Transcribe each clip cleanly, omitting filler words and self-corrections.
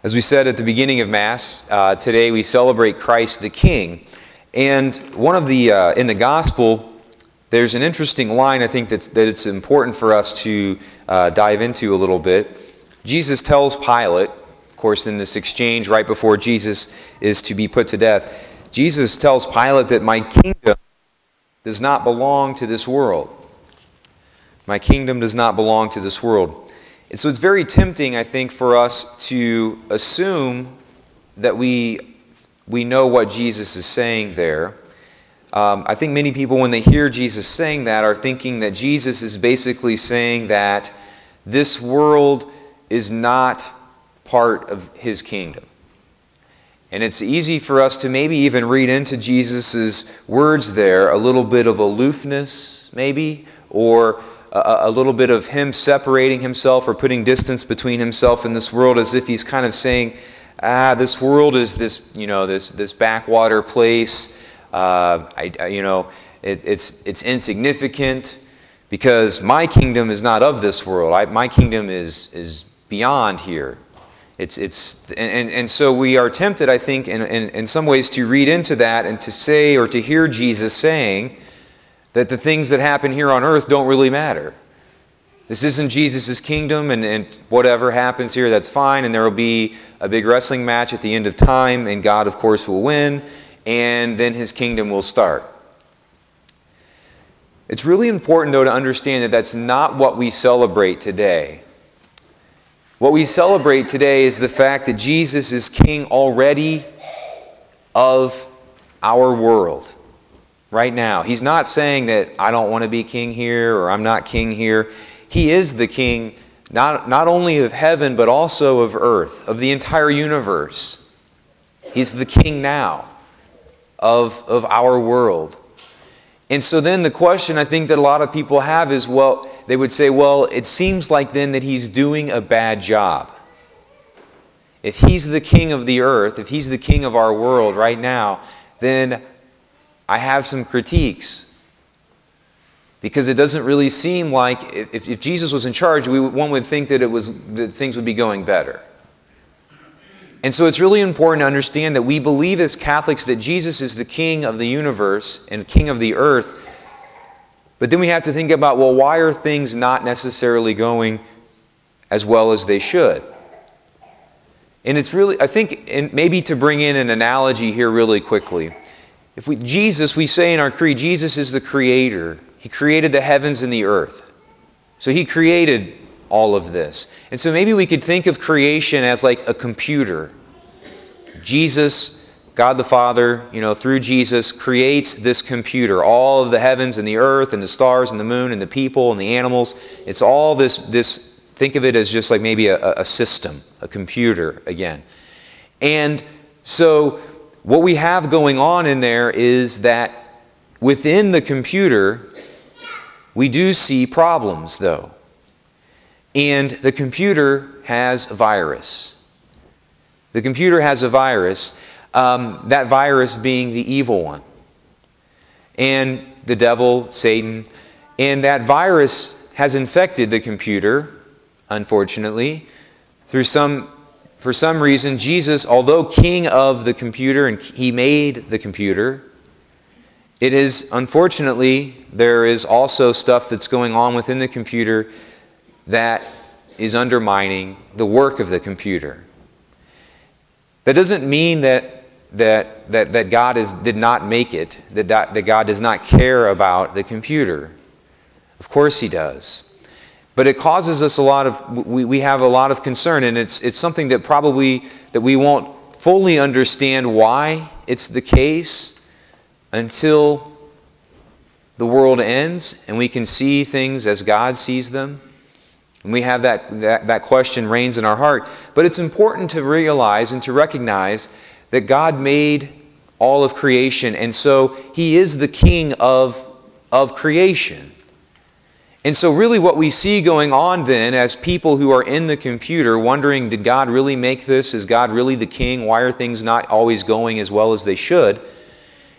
As we said at the beginning of Mass, today we celebrate Christ the King. And one of the, in the Gospel, there's an interesting line I think that it's important for us to dive into a little bit. Jesus tells Pilate, of course in this exchange right before Jesus is to be put to death, Jesus tells Pilate that my kingdom does not belong to this world. My kingdom does not belong to this world. And so it's very tempting, I think, for us to assume that we know what Jesus is saying there. I think many people, when they hear Jesus saying that, are thinking that Jesus is basically saying that this world is not part of His kingdom. And it's easy for us to maybe even read into Jesus' words there a little bit of aloofness, maybe, or a little bit of Him separating Himself or putting distance between Himself and this world, as if He's kind of saying, this world is this, this backwater place. It's insignificant because my kingdom is not of this world. My kingdom is beyond here. And so we are tempted, I think, in some ways to read into that and to say or to hear Jesus saying that the things that happen here on earth don't really matter. This isn't Jesus' kingdom, and whatever happens here, that's fine, and there will be a big wrestling match at the end of time, and God, of course, will win, and then His kingdom will start. It's really important, though, to understand that that's not what we celebrate today. What we celebrate today is the fact that Jesus is king already of our world. Right now. He's not saying that I don't want to be king here or I'm not king here. He is the king not only of heaven but also of earth, of the entire universe. He's the king now of our world. And so then the question I think that a lot of people have is, well, they would say, well, it seems like then that He's doing a bad job. If He's the king of the earth, if He's the king of our world right now, then I have some critiques, because it doesn't really seem like if Jesus was in charge, one would think that that things would be going better. And so it's really important to understand that we believe as Catholics that Jesus is the king of the universe and king of the earth. But then we have to think about, well, why are things not necessarily going as well as they should? And it's really, I think, and maybe to bring in an analogy here really quickly. We say in our creed, Jesus is the creator. He created the heavens and the earth. So He created all of this. And so maybe we could think of creation as like a computer. Jesus, God the Father, through Jesus, creates this computer. All of the heavens and the earth and the stars and the moon and the people and the animals. It's all this, think of it as just like maybe a system, a computer again. And so what we have going on in there is that within the computer, we do see problems, though. And the computer has a virus. The computer has a virus, that virus being the evil one. And the devil, Satan. And that virus has infected the computer, unfortunately, for some reason. Jesus, although king of the computer and He made the computer, it is, unfortunately, there is also stuff that's going on within the computer that is undermining the work of the computer. That doesn't mean that God did not make it, that God does not care about the computer. Of course He does. But it causes us we have a lot of concern, and it's something that probably that we won't fully understand why it's the case until the world ends and we can see things as God sees them. And we have that question reigns in our heart. But it's important to realize and to recognize that God made all of creation, and so He is the king of creation. And so really what we see going on then as people who are in the computer wondering, did God really make this? Is God really the king? Why are things not always going as well as they should?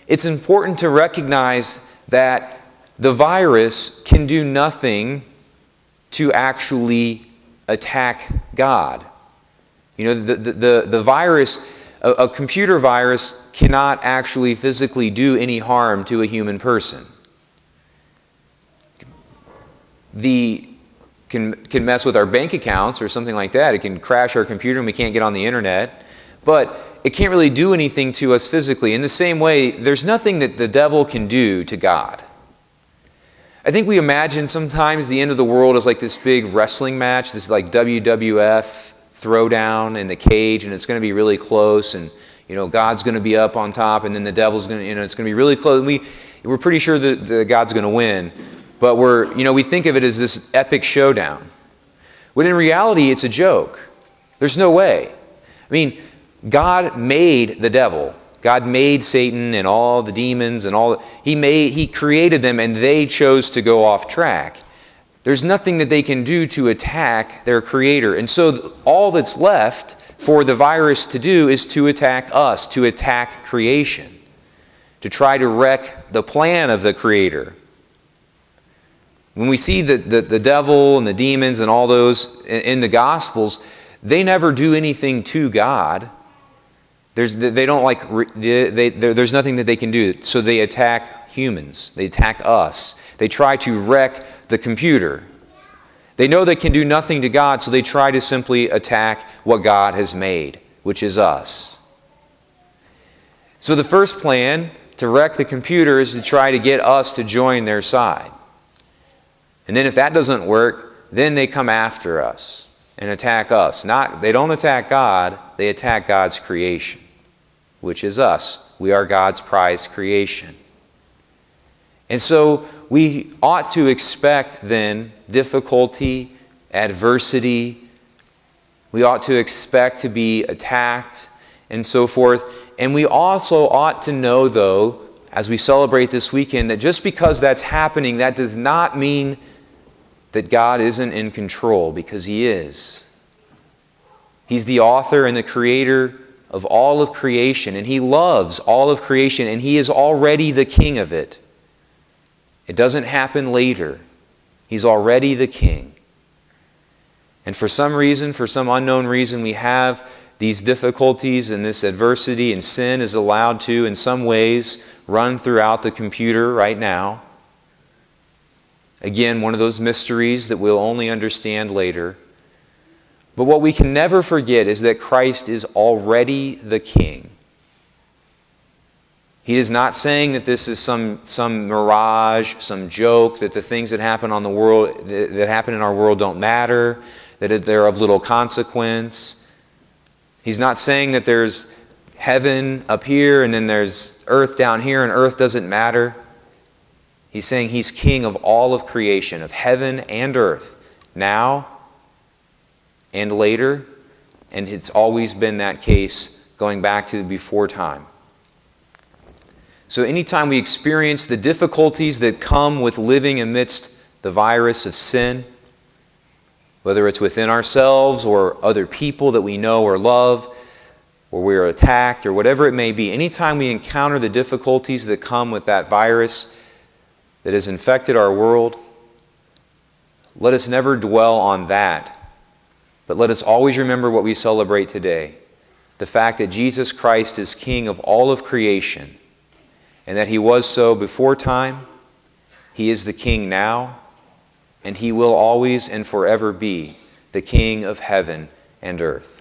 It's important to recognize that the virus can do nothing to actually attack God. You know, the virus, a computer virus cannot actually physically do any harm to a human person. Can mess with our bank accounts or something like that. It can crash our computer and we can't get on the internet. But it can't really do anything to us physically. In the same way, there's nothing that the devil can do to God. I think we imagine sometimes the end of the world is like this big wrestling match, this like WWF throwdown in the cage, and it's going to be really close, and God's going to be up on top, and then the devil's going to, it's going to be really close. We're pretty sure that God's going to win. But we think of it as this epic showdown. When in reality, it's a joke. There's no way. I mean, God made the devil. God made Satan and all the demons and all. He created them, and they chose to go off track. There's nothing that they can do to attack their Creator. And so all that's left for the virus to do is to attack us, to attack creation, to try to wreck the plan of the Creator. When we see the devil and the demons and all those in the Gospels, they never do anything to God. There's nothing that they can do. So they attack humans. They attack us. They try to wreck the computer. They know they can do nothing to God, so they try to simply attack what God has made, which is us. So the first plan to wreck the computer is to try to get us to join their side. And then if that doesn't work, then they come after us and attack us. They don't attack God, they attack God's creation, which is us. We are God's prized creation. And so we ought to expect then difficulty, adversity. We ought to expect to be attacked and so forth. And we also ought to know, though, as we celebrate this weekend, that just because that's happening, that does not mean that God isn't in control, because He is. He's the author and the creator of all of creation, and He loves all of creation, and He is already the king of it. It doesn't happen later. He's already the king. And for some reason, for some unknown reason, we have these difficulties and this adversity, and sin is allowed to, in some ways, run throughout the computer right now. Again, one of those mysteries that we'll only understand later. But what we can never forget is that Christ is already the King. He is not saying that this is some mirage, some joke, that the things that happen on the world, that happen in our world don't matter, that they're of little consequence. He's not saying that there's heaven up here and then there's earth down here and earth doesn't matter. He's saying He's king of all of creation, of heaven and earth, now and later, and it's always been that case going back to before time. So anytime we experience the difficulties that come with living amidst the virus of sin, whether it's within ourselves or other people that we know or love, or we're attacked, or whatever it may be, anytime we encounter the difficulties that come with that virus that has infected our world, let us never dwell on that, but let us always remember what we celebrate today, the fact that Jesus Christ is King of all of creation, and that He was so before time, He is the King now, and He will always and forever be the King of heaven and earth.